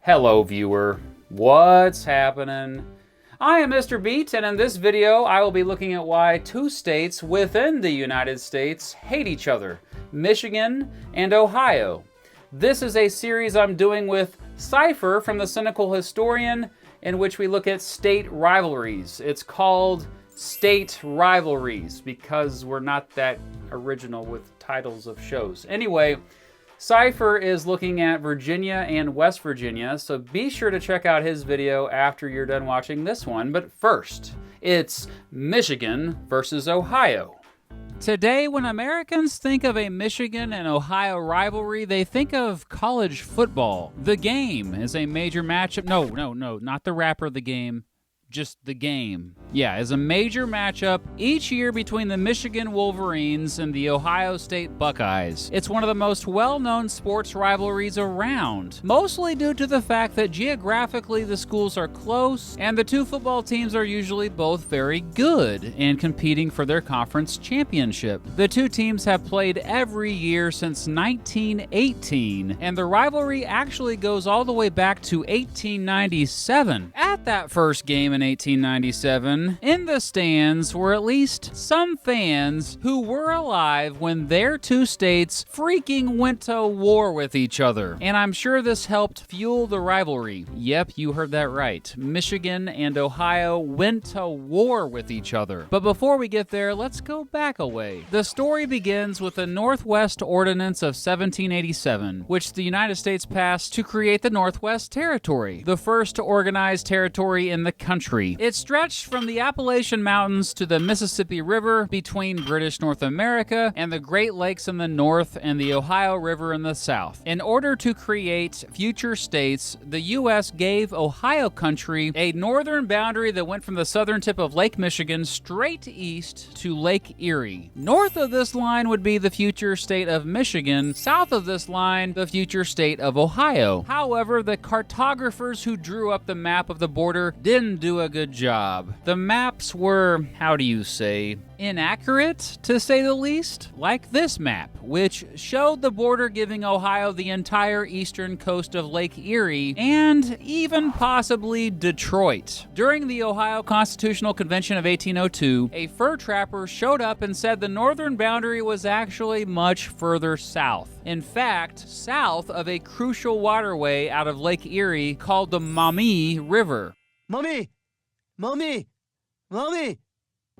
Hello viewer, what's happening? I am Mr. Beat, and in this video I will be looking at why two states within the United States hate each other, Michigan and Ohio. This is a series I'm doing with Cypher from the Cynical Historian, in which we look at state rivalries. It's called State Rivalries because we're not that original with titles of shows. Anyway, Cypher is looking at Virginia and West Virginia, so be sure to check out his video after you're done watching this one. But first, it's Michigan versus Ohio. Today, when Americans think of a Michigan and Ohio rivalry, they think of college football. The Game is a major matchup. No, not the rapper The Game. Just The Game. Yeah, is a major matchup each year between the Michigan Wolverines and the Ohio State Buckeyes. It's one of the most well-known sports rivalries around, mostly due to the fact that geographically the schools are close and the two football teams are usually both very good and competing for their conference championship. The two teams have played every year since 1918, and the rivalry actually goes all the way back to 1897. At that first game in 1897, in the stands were at least some fans who were alive when their two states freaking went to war with each other. And I'm sure this helped fuel the rivalry. Yep, you heard that right. Michigan and Ohio went to war with each other. But before we get there, let's go back a way. The story begins with the Northwest Ordinance of 1787, which the United States passed to create the Northwest Territory, the first organized territory in the country. It stretched from the Appalachian Mountains to the Mississippi River between British North America and the Great Lakes in the north and the Ohio River in the south. In order to create future states, the U.S. gave Ohio country a northern boundary that went from the southern tip of Lake Michigan straight east to Lake Erie. North of this line would be the future state of Michigan. South of this line, the future state of Ohio. However, the cartographers who drew up the map of the border didn't do a good job. The maps were, how do you say, inaccurate, to say the least. Like this map, which showed the border giving Ohio the entire eastern coast of Lake Erie and even possibly Detroit. During the Ohio Constitutional Convention of 1802, a fur trapper showed up and said the northern boundary was actually much further south. In fact, south of a crucial waterway out of Lake Erie called the Maumee River. Mommy! Mommy! Mommy!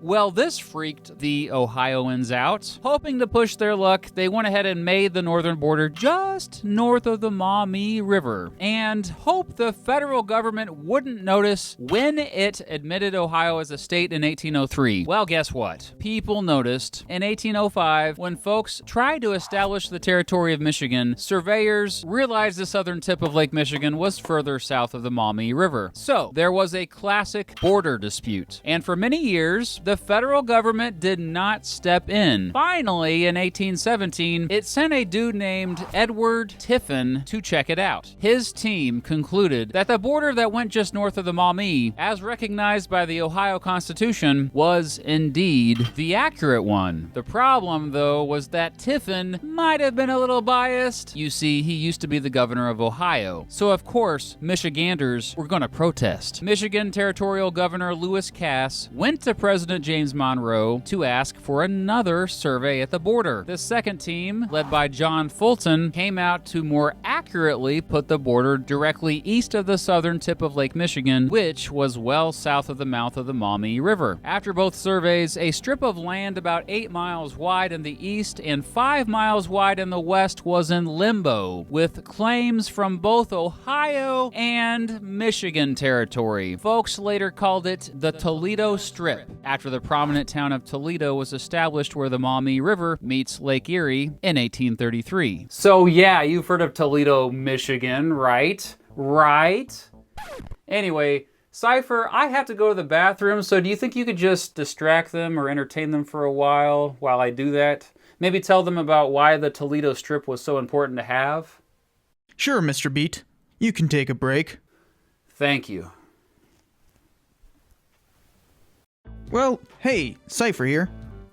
Well, this freaked the Ohioans out. Hoping to push their luck, they went ahead and made the northern border just north of the Maumee River and hoped the federal government wouldn't notice when it admitted Ohio as a state in 1803. Well, guess what? People noticed. In 1805, when folks tried to establish the territory of Michigan, surveyors realized the southern tip of Lake Michigan was further south of the Maumee River. So, there was a classic border dispute. And for many years, the federal government did not step in. Finally, in 1817, it sent a dude named Edward Tiffin to check it out. His team concluded that the border that went just north of the Maumee, as recognized by the Ohio Constitution, was indeed the accurate one. The problem, though, was that Tiffin might have been a little biased. You see, he used to be the governor of Ohio. So, of course, Michiganders were going to protest. Michigan Territorial Governor Lewis Cass went to President James Monroe to ask for another survey at the border. The second team, led by John Fulton, came out to more accurately put the border directly east of the southern tip of Lake Michigan, which was well south of the mouth of the Maumee River. After both surveys, a strip of land about 8 miles wide in the east and 5 miles wide in the west was in limbo, with claims from both Ohio and Michigan territory. Folks later called it the Toledo Strip, after the prominent town of Toledo was established where the Maumee River meets Lake Erie in 1833. So yeah, you've heard of Toledo, Michigan, right? Right? Anyway, Cypher, I have to go to the bathroom, so do you think you could just distract them or entertain them for a while I do that? Maybe tell them about why the Toledo Strip was so important to have? Sure, Mr. Beat. You can take a break. Thank you. Well, hey, Cypher here.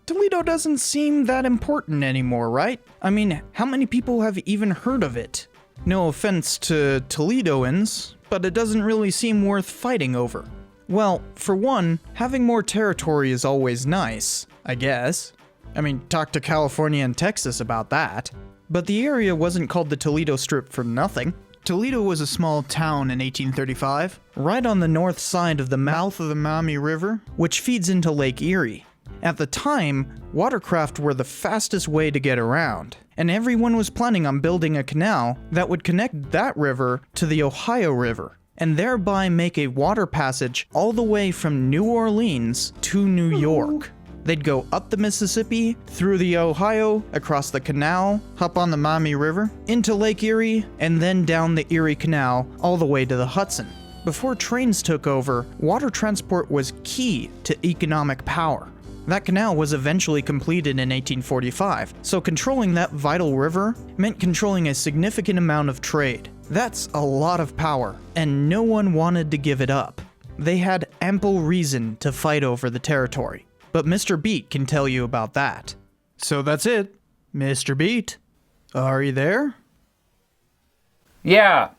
Toledo doesn't seem that important anymore, right? I mean, how many people have even heard of it? No offense to Toledoans, but it doesn't really seem worth fighting over. Well, for one, having more territory is always nice, I guess. I mean, talk to California and Texas about that. But the area wasn't called the Toledo Strip for nothing. Toledo was a small town in 1835, right on the north side of the mouth of the Maumee River, which feeds into Lake Erie. At the time, watercraft were the fastest way to get around, and everyone was planning on building a canal that would connect that river to the Ohio River, and thereby make a water passage all the way from New Orleans to New York. They'd go up the Mississippi, through the Ohio, across the canal, hop on the Maumee River, into Lake Erie, and then down the Erie Canal all the way to the Hudson. Before trains took over, water transport was key to economic power. That canal was eventually completed in 1845, so controlling that vital river meant controlling a significant amount of trade. That's a lot of power, and no one wanted to give it up. They had ample reason to fight over the territory. But Mr. Beat can tell you about that. So that's it. Mr. Beat, are you there? Yeah.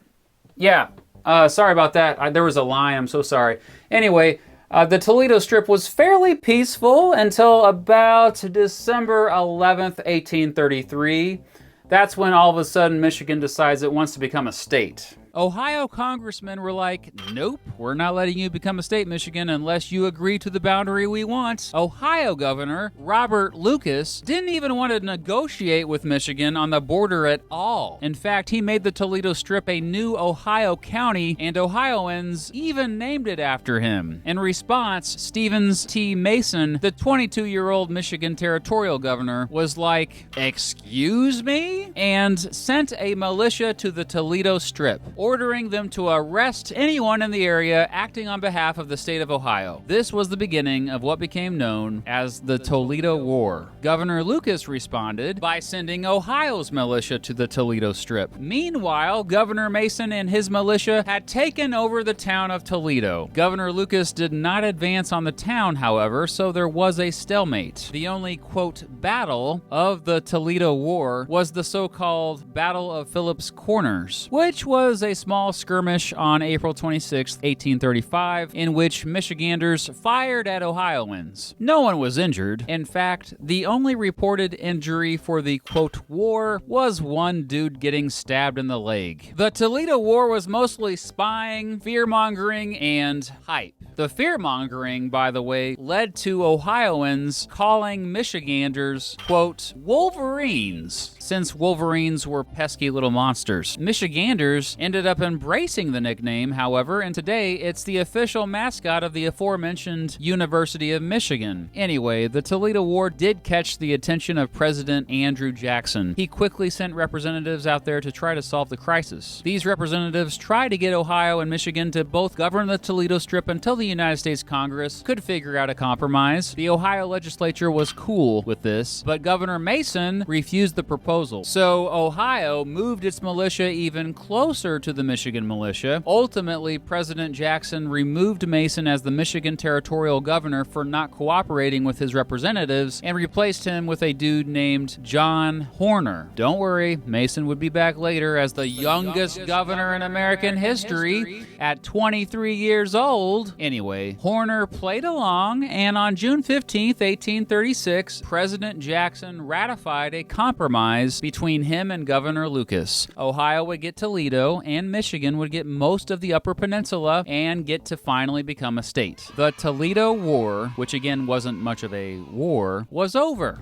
Sorry about that. There was a line. I'm so sorry. Anyway, the Toledo Strip was fairly peaceful until about December 11th, 1833. That's when all of a sudden Michigan decides it wants to become a state. Ohio congressmen were like, nope, we're not letting you become a state, Michigan, unless you agree to the boundary we want. Ohio Governor Robert Lucas didn't even want to negotiate with Michigan on the border at all. In fact, he made the Toledo Strip a new Ohio county, and Ohioans even named it after him. In response, Stevens T. Mason, the 22-year-old Michigan territorial governor, was like, excuse me? And sent a militia to the Toledo Strip, ordering them to arrest anyone in the area acting on behalf of the state of Ohio. This was the beginning of what became known as the Toledo War. Governor Lucas responded by sending Ohio's militia to the Toledo Strip. Meanwhile, Governor Mason and his militia had taken over the town of Toledo. Governor Lucas did not advance on the town, however, so there was a stalemate. The only, quote, battle of the Toledo War was the so-called Battle of Phillips Corners, which was a small skirmish on April 26, 1835, in which Michiganders fired at Ohioans. No one was injured. In fact, the only reported injury for the, quote, war was one dude getting stabbed in the leg. The Toledo War was mostly spying, fear-mongering, and hype. The fear-mongering, by the way, led to Ohioans calling Michiganders, quote, Wolverines, since Wolverines were pesky little monsters. Michiganders ended up embracing the nickname, however, and today it's the official mascot of the aforementioned University of Michigan. Anyway, the Toledo War did catch the attention of President Andrew Jackson. He quickly sent representatives out there to try to solve the crisis. These representatives tried to get Ohio and Michigan to both govern the Toledo Strip until the United States Congress could figure out a compromise. The Ohio legislature was cool with this, but Governor Mason refused the proposal. So Ohio moved its militia even closer to the Michigan militia. Ultimately, President Jackson removed Mason as the Michigan territorial governor for not cooperating with his representatives and replaced him with a dude named John Horner. Don't worry, Mason would be back later as the youngest governor in American history at 23 years old. Anyway, Horner played along, and on June 15, 1836, President Jackson ratified a compromise between him and Governor Lucas. Ohio would get Toledo, and Michigan would get most of the Upper Peninsula and get to finally become a state. The Toledo War, which again wasn't much of a war, was over.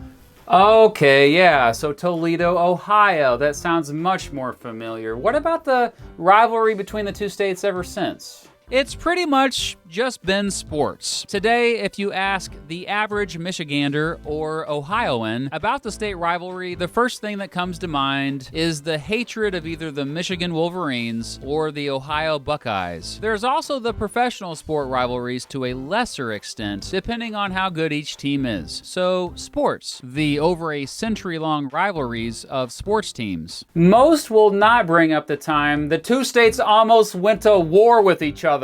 Okay, yeah, so Toledo, Ohio. That sounds much more familiar. What about the rivalry between the two states ever since? It's pretty much just been sports. Today, if you ask the average Michigander or Ohioan about the state rivalry, the first thing that comes to mind is the hatred of either the Michigan Wolverines or the Ohio Buckeyes. There's also the professional sport rivalries to a lesser extent, depending on how good each team is. So, sports, the over a century-long rivalries of sports teams. Most will not bring up the time the two states almost went to war with each other.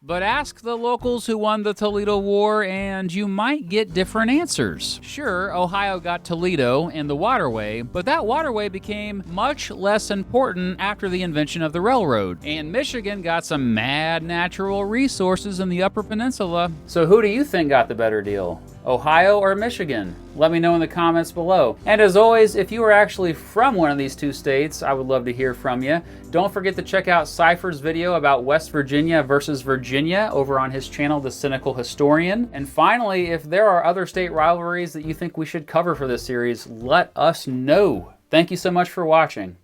But ask the locals who won the Toledo War and you might get different answers. Sure, Ohio got Toledo and the waterway, but that waterway became much less important after the invention of the railroad. And Michigan got some mad natural resources in the Upper Peninsula. So who do you think got the better deal? Ohio or Michigan? Let me know in the comments below. And as always, if you are actually from one of these two states, I would love to hear from you. Don't forget to check out Cypher's video about West Virginia versus Virginia over on his channel, The Cynical Historian. And finally, if there are other state rivalries that you think we should cover for this series, let us know. Thank you so much for watching.